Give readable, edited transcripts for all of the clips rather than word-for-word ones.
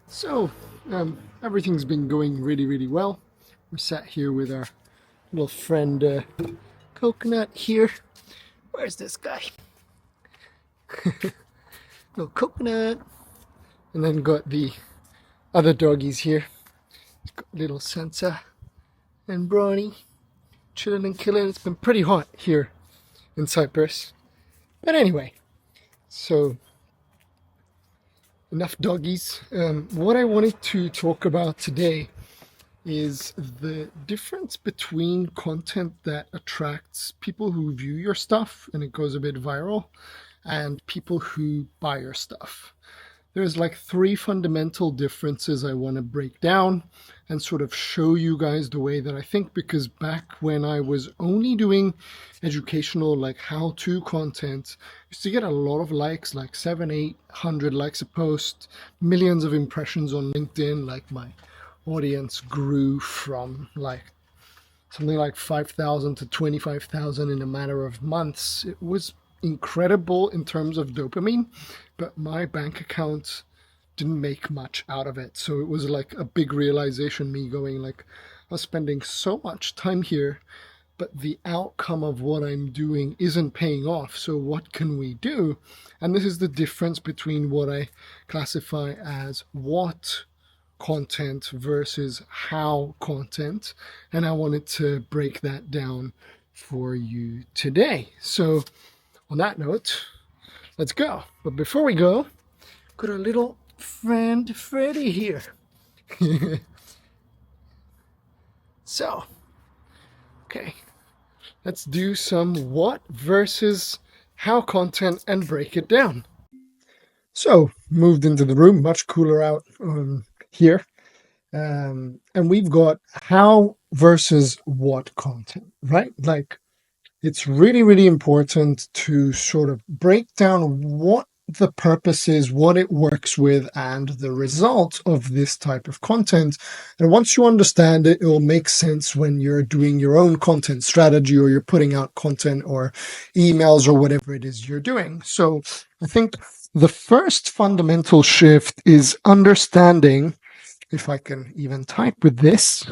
So, everything's been going really, really well. We're sat here with our little friend Coconut here. Where's this guy? Little Coconut. And then got the other doggies here. Got little Sansa and Brawny chilling and killing. It's been pretty hot here in Cyprus. But anyway, so enough doggies. What I wanted to talk about today is the difference between content that attracts people who view your stuff and it goes a bit viral and people who buy your stuff. There's like three fundamental differences I want to break down and sort of show you guys the way that I think, because back when I was only doing educational, like how-to content, I used to get a lot of likes, like 700, 800 likes a post, millions of impressions on LinkedIn. Like my audience grew from like something like 5,000 to 25,000 in a matter of months. It was incredible in terms of dopamine, but my bank account didn't make much out of it. So it was like a big realization, me going like, I was spending so much time here, but the outcome of what I'm doing isn't paying off. So what can we do? And this is the difference between what I classify as what content versus how content. And I wanted to break that down for you today. So on that note, let's go. But before we go, got our little friend Freddy here. So, okay, let's do some what versus how content and break it down. So, moved into the room, much cooler out here. And we've got how versus what content, right? Like, it's really, really important to sort of break down what the purpose is, what it works with, and the result of this type of content. And once you understand it, it will make sense when you're doing your own content strategy or you're putting out content or emails or whatever it is you're doing. So I think the first fundamental shift is understanding, if I can even type with this,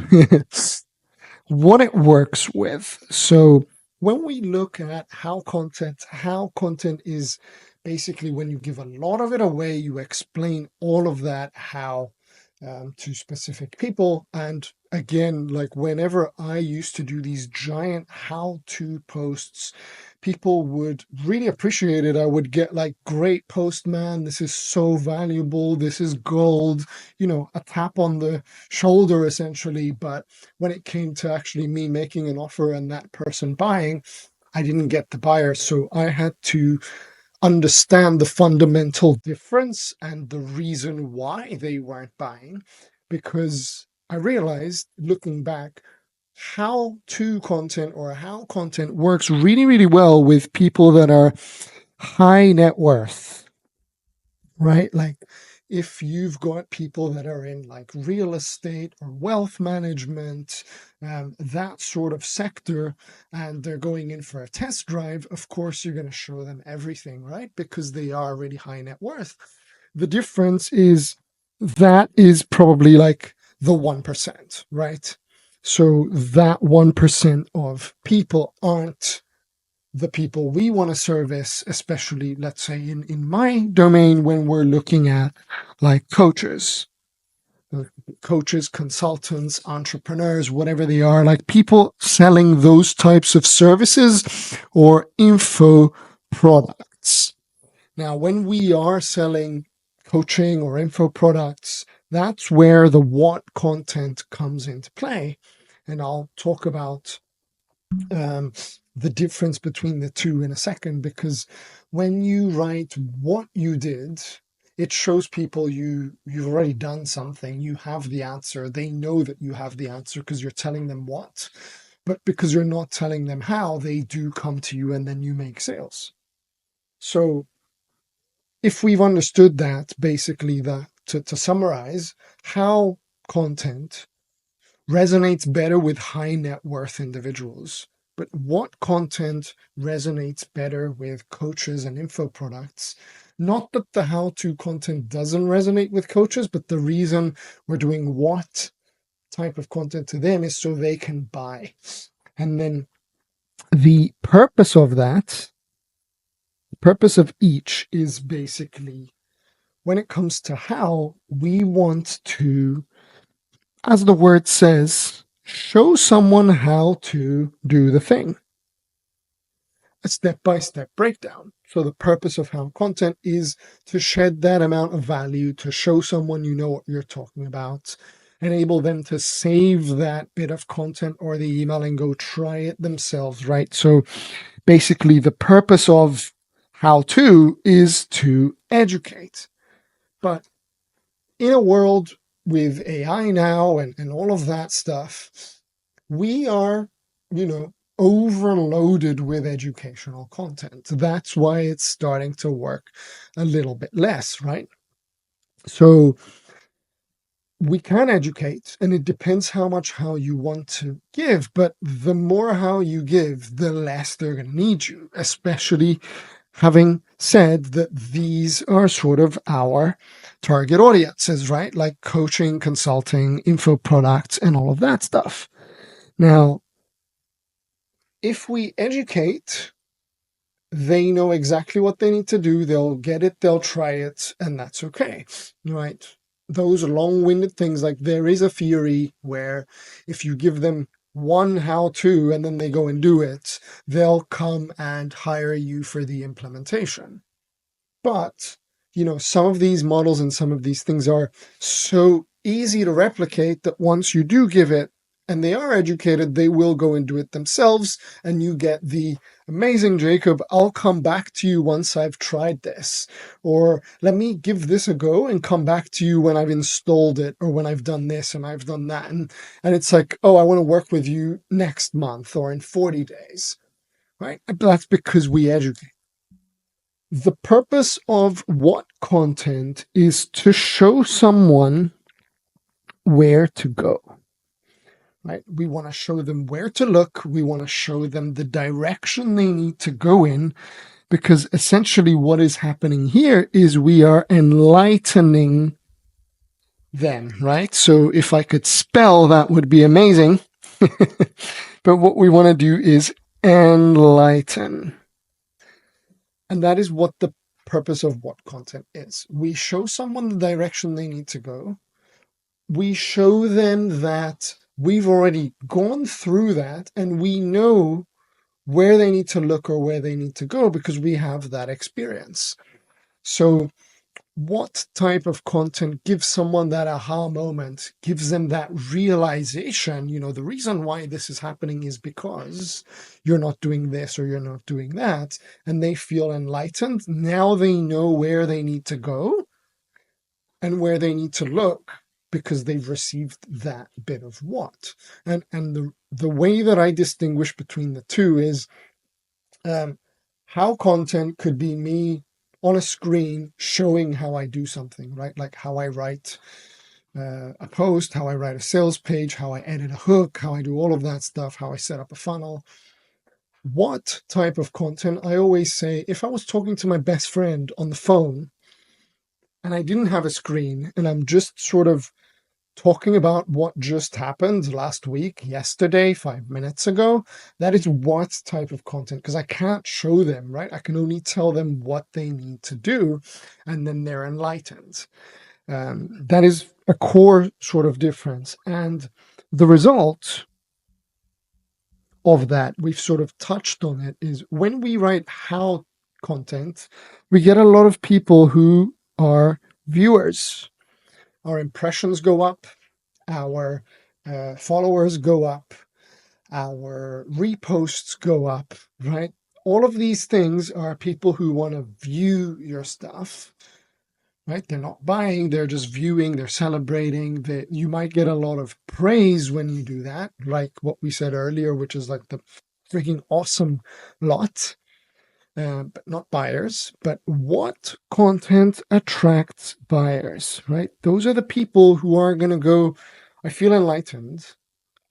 what it works with. So when we look at how content is basically when you give a lot of it away, you explain all of that how to specific people. And again, like whenever I used to do these giant how-to posts, people would really appreciate it. I would get like, great post, man. This is so valuable. This is gold, a tap on the shoulder essentially. But when it came to actually me making an offer and that person buying, I didn't get the buyer. So I had to understand the fundamental difference and the reason why they weren't buying, because I realized looking back how to content or how content works really, really well with people that are high net worth, right? Like if you've got people that are in like real estate or wealth management, that sort of sector, and they're going in for a test drive, of course, you're going to show them everything, right? Because they are really high net worth. The difference is that is probably like the 1%, right? So that 1% of people aren't the people we want to service, especially, let's say, in my domain, when we're looking at like coaches, consultants, entrepreneurs, whatever they are, like people selling those types of services or info products. Now, when we are selling coaching or info products, that's where the what content comes into play. And I'll talk about the difference between the two in a second, because when you write what you did, it shows people you've already done something, you have the answer, they know that you have the answer because you're telling them what. But because you're not telling them how, they do come to you and then you make sales. So if we've understood that, basically, that to summarize, how content resonates better with high net worth individuals, but what content resonates better with coaches and info products, Not that the how-to content doesn't resonate with coaches, but the reason we're doing what type of content to them is so they can buy. And then the purpose of that, the purpose of each is basically, when it comes to how, we want to, as the word says, show someone how to do the thing. A step-by-step breakdown. So the purpose of how content is to shed that amount of value, to show someone you know what you're talking about, enable them to save that bit of content or the email and go try it themselves, right? So basically the purpose of how to is to educate. But in a world with AI now and all of that stuff, we are, overloaded with educational content. That's why it's starting to work a little bit less, right? So we can educate, and it depends how you want to give, but the more how you give, the less they're going to need you, especially having said that these are sort of our target audiences, right? Like coaching, consulting, info products, and all of that stuff. Now, if we educate, they know exactly what they need to do. They'll get it, they'll try it, and that's okay, right? Those long-winded things, like there is a theory where if you give them one how-to and then they go and do it, they'll come and hire you for the implementation. But, some of these models and some of these things are so easy to replicate that once you do give it and they are educated, they will go and do it themselves. And you get the amazing, Jacob, I'll come back to you once I've tried this. Or let me give this a go and come back to you when I've installed it or when I've done this and I've done that. And it's like, oh, I want to work with you next month or in 40 days, right? But that's because we educate. The purpose of what content is to show someone where to go, right? We want to show them where to look. We want to show them the direction they need to go in, because essentially what is happening here is we are enlightening them, right? So if I could spell, that would be amazing. But what we want to do is enlighten. And that is what the purpose of what content is. We show someone the direction they need to go. We show them that we've already gone through that and we know where they need to look or where they need to go because we have that experience. So what type of content gives someone that aha moment, gives them that realization, the reason why this is happening is because you're not doing this or you're not doing that, and they feel enlightened. Now they know where they need to go and where they need to look because they've received that bit of what. And the way that I distinguish between the two is how content could be me on a screen showing how I do something, right? Like how I write a post, how I write a sales page, how I edit a hook, how I do all of that stuff, how I set up a funnel. What type of content? I always say, if I was talking to my best friend on the phone and I didn't have a screen and I'm just sort of talking about what just happened last week, yesterday, 5 minutes ago, that is what type of content, because I can't show them, right? I can only tell them what they need to do, and then they're enlightened. That is a core sort of difference. And the result of that, we've sort of touched on it, is when we write how content, we get a lot of people who are viewers. Our impressions go up, our followers go up, our reposts go up, right? All of these things are people who want to view your stuff, right? They're not buying, they're just viewing, they're celebrating. You might get a lot of praise when you do that, like what we said earlier, which is like the freaking awesome lot. But not buyers. But what content attracts buyers, right? Those are the people who are going to go, I feel enlightened.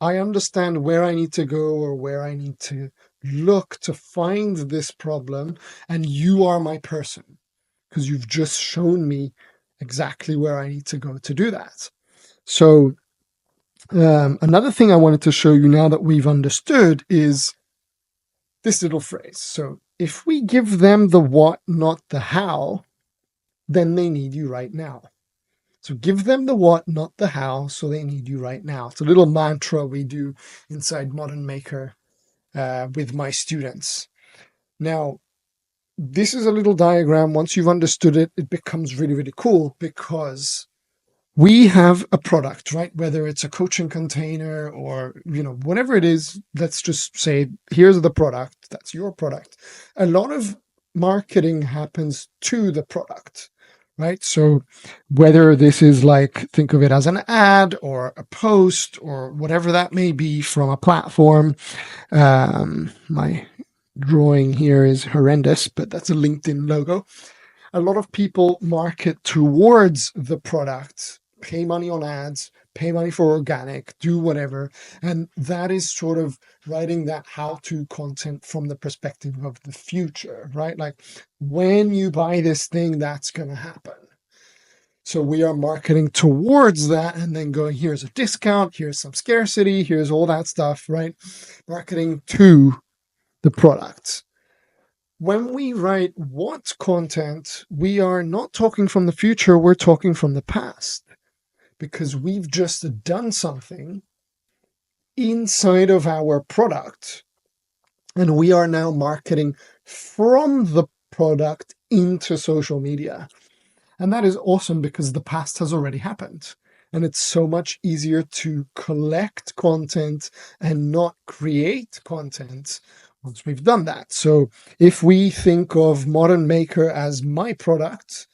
I understand where I need to go or where I need to look to find this problem, and you are my person. because you've just shown me exactly where I need to go to do that. So another thing I wanted to show you now that we've understood is this little phrase. So if we give them the what, not the how, then they need you right now. So give them the what, not the how, so they need you right now. It's a little mantra we do inside Modern Maker with my students. Now, this is a little diagram. Once you've understood it, it becomes really, really cool because we have a product, right? Whether it's a coaching container or, whatever it is, let's just say, here's the product. That's your product. A lot of marketing happens to the product, right? So whether this is like, think of it as an ad or a post or whatever that may be from a platform. My drawing here is horrendous, but that's a LinkedIn logo. A lot of people market towards the product, pay money on ads, pay money for organic, do whatever. And that is sort of writing that how-to content from the perspective of the future, right? Like when you buy this thing, that's going to happen. So we are marketing towards that and then going, here's a discount, here's some scarcity, here's all that stuff, right? Marketing to the product. When we write what content, we are not talking from the future, we're talking from the past. Because we've just done something inside of our product, and we are now marketing from the product into social media. And that is awesome because the past has already happened. And it's so much easier to collect content and not create content once we've done that. So if we think of Modern Maker as my product,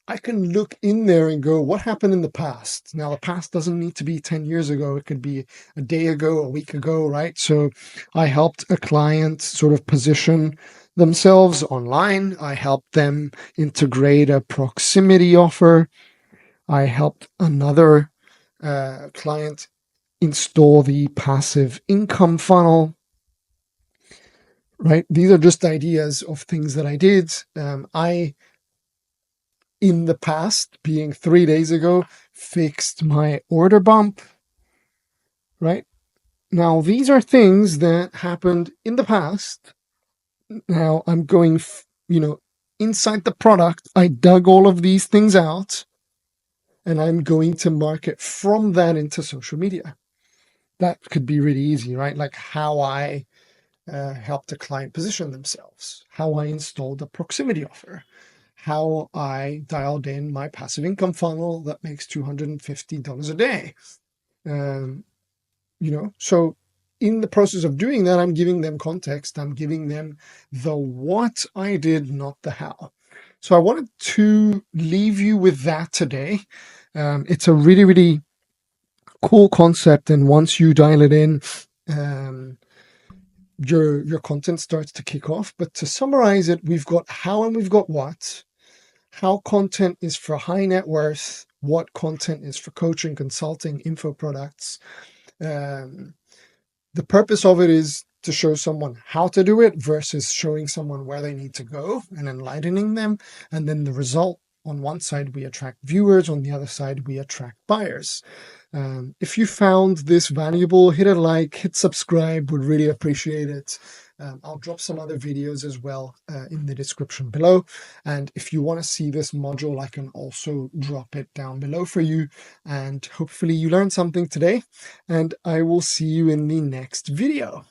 I can look in there and go, what happened in the past? Now, the past doesn't need to be 10 years ago. It could be a day ago, a week ago, right? So I helped a client sort of position themselves online. I helped them integrate a proximity offer. I helped another client install the passive income funnel, right? These are just ideas of things that I did. In the past, being 3 days ago, fixed my order bump, right? Now, these are things that happened in the past. Now I'm going, inside the product, I dug all of these things out and I'm going to market from that into social media. That could be really easy, right? Like how I helped a client position themselves, how I installed a proximity offer, how I dialed in my passive income funnel that makes $250 a day. So in the process of doing that, I'm giving them context. I'm giving them the what I did, not the how. So I wanted to leave you with that today. It's a really, really cool concept. And once you dial it in, your content starts to kick off. But to summarize it, we've got how and we've got what. How content is for high net worth, what content is for coaching, consulting, info products. The purpose of it is to show someone how to do it versus showing someone where they need to go and enlightening them. And then the result, on one side, we attract viewers. On the other side, we attract buyers. If you found this valuable, hit a like, hit subscribe, would really appreciate it. I'll drop some other videos as well in the description below. And if you want to see this module, I can also drop it down below for you. And hopefully you learned something today, and I will see you in the next video.